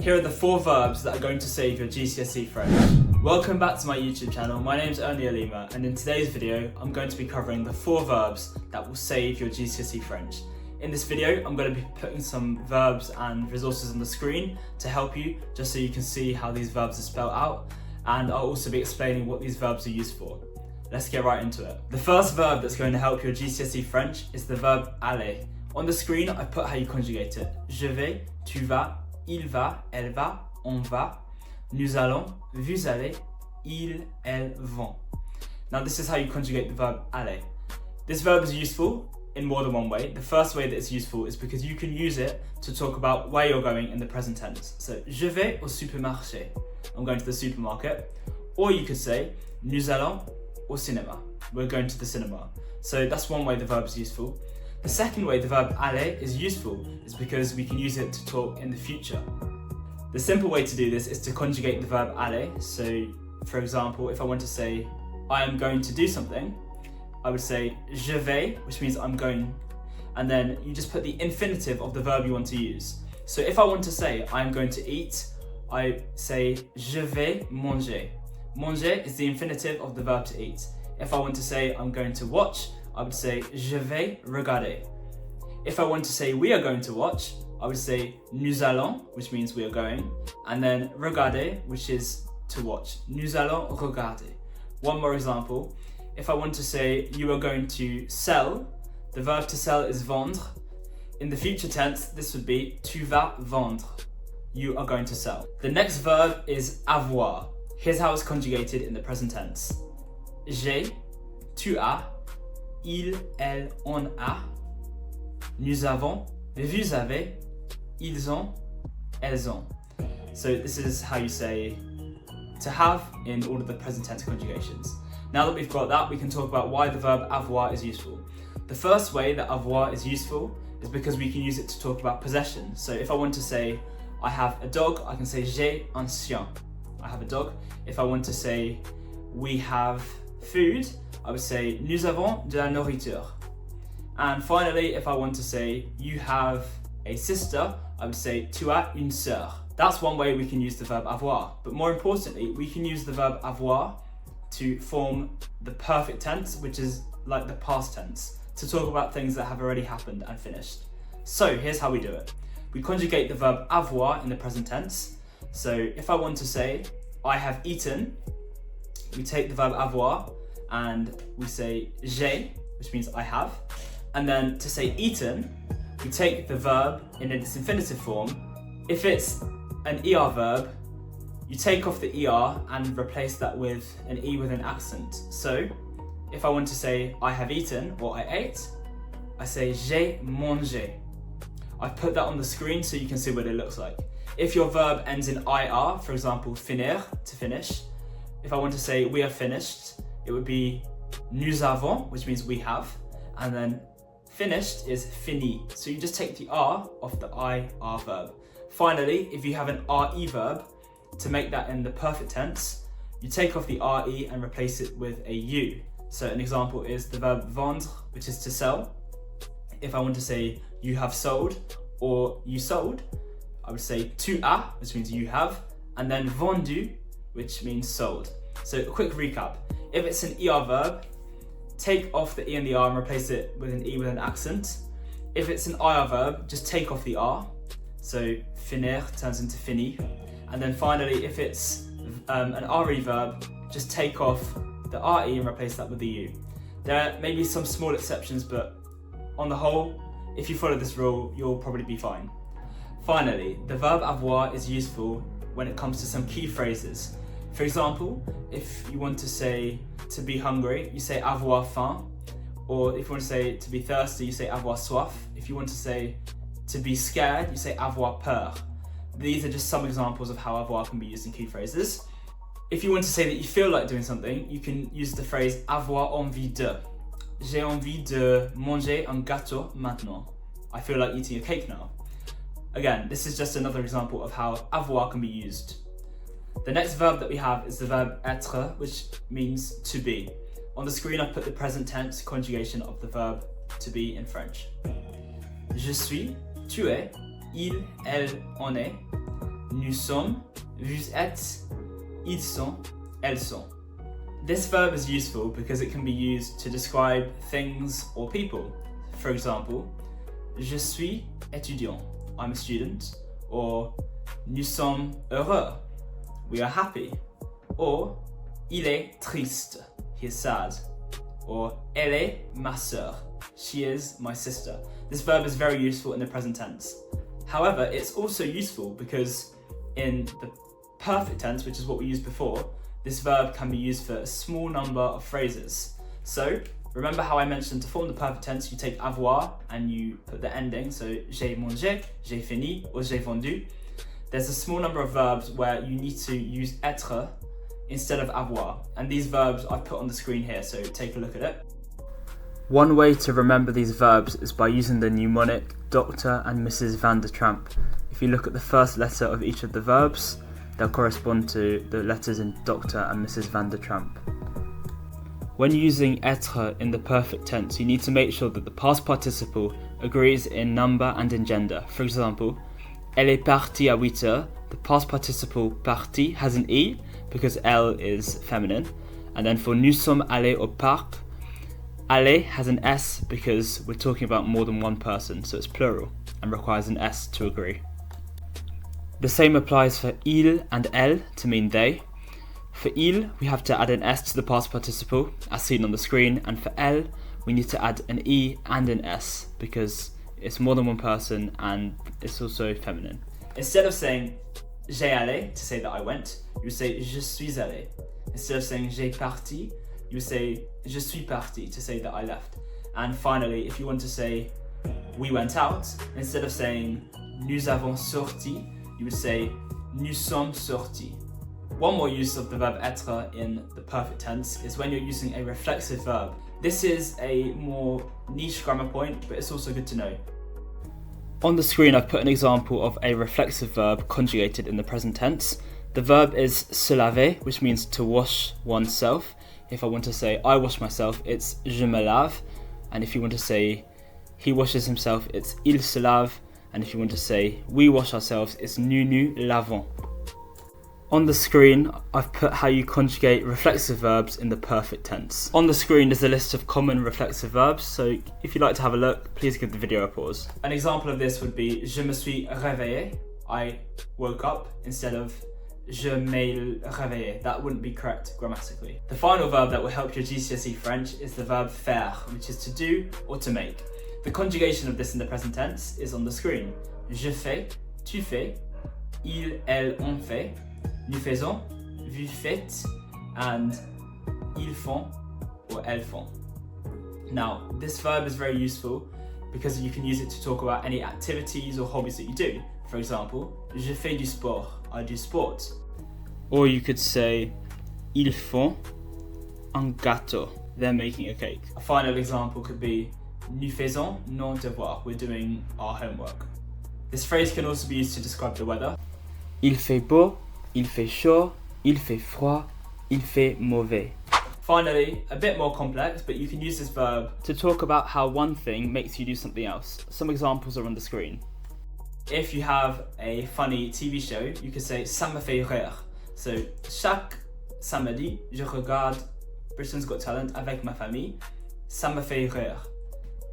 Here are the 4 verbs that are going to save your GCSE French. Welcome back to my YouTube channel. My name's Ernie Alima, and in today's video I'm going to be covering the 4 verbs that will save your GCSE French. In this video I'm going to be putting some verbs and resources on the screen to help you, just so you can see how these verbs are spelled out, and I'll also be explaining what these verbs are used for. Let's get right into it. The first verb that's going to help your GCSE French is the verb aller. On the screen I've put how you conjugate it. Je vais, tu vas, il va, elle va, on va, nous allons, vous allez, ils, elles vont. Now this is how you conjugate the verb aller. This verb is useful in more than one way. The first way that it's useful is because you can use it to talk about where you're going in the present tense. So, je vais au supermarché. I'm going to the supermarket. Or you could say, nous allons au cinéma. We're going to the cinema. So that's one way the verb is useful. The second way the verb aller is useful is because we can use it to talk in the future. The simple way to do this is to conjugate the verb aller. So, for example, if I want to say, I am going to do something, I would say je vais, which means I'm going, and then you just put the infinitive of the verb you want to use. So if I want to say I'm going to eat, I say je vais manger. Manger is the infinitive of the verb to eat. If I want to say I'm going to watch, I would say je vais regarder. If I want to say we are going to watch, I would say nous allons, which means we are going, and then regarder, which is to watch. Nous allons regarder. One more example. If I want to say you are going to sell, the verb to sell is vendre. In the future tense, this would be tu vas vendre. You are going to sell. The next verb is avoir. Here's how it's conjugated in the present tense. J'ai, tu as, il, elle, on a, nous avons, vous avez, ils ont, elles ont. So this is how you say to have in all of the present tense conjugations. Now that we've got that, we can talk about why the verb avoir is useful. The first way that avoir is useful is because we can use it to talk about possession. So if I want to say I have a dog, I can say j'ai un chien. I have a dog. If I want to say we have food, I would say nous avons de la nourriture. And finally, if I want to say you have a sister, I would say tu as une sœur. That's one way we can use the verb avoir. But more importantly, we can use the verb avoir to form the perfect tense, which is like the past tense, to talk about things that have already happened and finished. So here's how we do it. We conjugate the verb avoir in the present tense. So if I want to say I have eaten, we take the verb avoir and we say j'ai, which means I have. And then to say eaten, we take the verb in its infinitive form. If it's an ER verb, you take off the ER and replace that with an E with an accent. So if I want to say I have eaten or I ate, I say j'ai mangé. I've put that on the screen so you can see what it looks like. If your verb ends in IR, for example, finir, to finish, if I want to say we are finished, it would be nous avons, which means we have, and then finished is fini. So you just take the R off the IR verb. Finally, if you have an RE verb, to make that in the perfect tense, you take off the RE and replace it with a U. So an example is the verb vendre, which is to sell. If I want to say you have sold or you sold, I would say tu as, which means you have, and then vendu, which means sold. So a quick recap. If it's an ER verb, take off the E and the R and replace it with an E with an accent. If it's an IR verb, just take off the R. So finir turns into fini. And then finally, if it's an RE verb, just take off the RE and replace that with the U. There may be some small exceptions, but on the whole, if you follow this rule, you'll probably be fine. Finally, the verb avoir is useful when it comes to some key phrases. For example, if you want to say to be hungry, you say avoir faim. Or if you want to say to be thirsty, you say avoir soif. If you want to say to be scared, you say avoir peur. These are just some examples of how avoir can be used in key phrases. If you want to say that you feel like doing something, you can use the phrase avoir envie de. J'ai envie de manger un gâteau maintenant. I feel like eating a cake now. Again, this is just another example of how avoir can be used. The next verb that we have is the verb être, which means to be. On the screen, I've put the present tense conjugation of the verb to be in French. Je suis, tu es, il, elle, on est. nous sommes, vous êtes, ils sont, elles sont. This verb is useful because it can be used to describe things or people. For example, je suis étudiant, I'm a student, or nous sommes heureux, we are happy, or il est triste, he is sad, or elle est ma sœur, she is my sister. This verb is very useful in the present tense. However, it's also useful because in the perfect tense, which is what we used before, this verb can be used for a small number of phrases. So, remember how I mentioned to form the perfect tense, you take avoir and you put the ending, so j'ai mangé, j'ai fini, or j'ai vendu. There's a small number of verbs where you need to use être instead of avoir, and these verbs I've put on the screen here, so take a look at it. One way to remember these verbs is by using the mnemonic Dr. and Mrs. Van der Tramp. If you look at the first letter of each of the verbs, they'll correspond to the letters in Dr. and Mrs. Van der Tramp. When using être in the perfect tense, you need to make sure that the past participle agrees in number and in gender. For example, elle est partie à 8 heures. The past participle partie has an E because elle is feminine. And then for nous sommes allés au parc, aller has an S because we're talking about more than one person, so it's plural and requires an S to agree. The same applies for il and elle to mean they. For il, we have to add an S to the past participle, as seen on the screen, and for elle, we need to add an E and an S because it's more than one person and it's also feminine. Instead of saying j'ai allé to say that I went, you say je suis allé. Instead of saying j'ai parti, you say je suis parti to say that I left. And finally, if you want to say we went out, instead of saying nous avons sorti, you would say nous sommes sortis. One more use of the verb être in the perfect tense is when you're using a reflexive verb. This is a more niche grammar point, but it's also good to know. On the screen, I've put an example of a reflexive verb conjugated in the present tense. The verb is se laver, which means to wash oneself. If I want to say I wash myself, it's je me lave. And if you want to say he washes himself, it's il se lave. And if you want to say we wash ourselves, it's nous nous lavons. On the screen, I've put how you conjugate reflexive verbs in the perfect tense. On the screen is a list of common reflexive verbs, so if you'd like to have a look, please give the video a pause. An example of this would be je me suis réveillé, I woke up, instead of je m'ai réveillé. That wouldn't be correct grammatically. The final verb that will help your GCSE French is the verb faire, which is to do or to make. The conjugation of this in the present tense is on the screen. Je fais, tu fais, ils, elles, on fait, nous faisons, vous faites, and ils font or elles font. Now, this verb is very useful because you can use it to talk about any activities or hobbies that you do. For example, je fais du sport, I do sport. Or you could say, ils font un gâteau, they're making a cake. A final example could be, nous faisons nos devoirs, we're doing our homework. This phrase can also be used to describe the weather. Il fait beau, il fait chaud, il fait froid, il fait mauvais. Finally, a bit more complex, but you can use this verb to talk about how one thing makes you do something else. Some examples are on the screen. If you have a funny TV show, you could say ça me fait rire. So, chaque samedi, je regarde Britain's Got Talent avec ma famille. Ça me fait rire.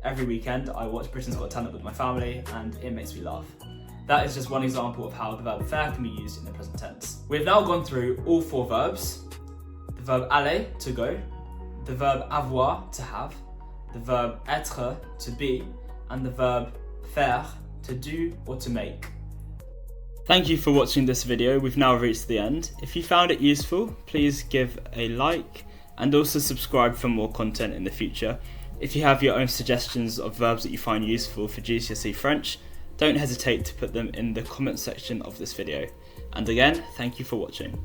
Every weekend, I watch Britain's Got Talent with my family, and it makes me laugh. That is just one example of how the verb faire can be used in the present tense. We've now gone through all four verbs. The verb aller, to go. The verb avoir, to have. The verb être, to be. And the verb faire, to do or to make. Thank you for watching this video. We've now reached the end. If you found it useful, please give a like and also subscribe for more content in the future. If you have your own suggestions of verbs that you find useful for GCSE French, don't hesitate to put them in the comment section of this video. And again, thank you for watching.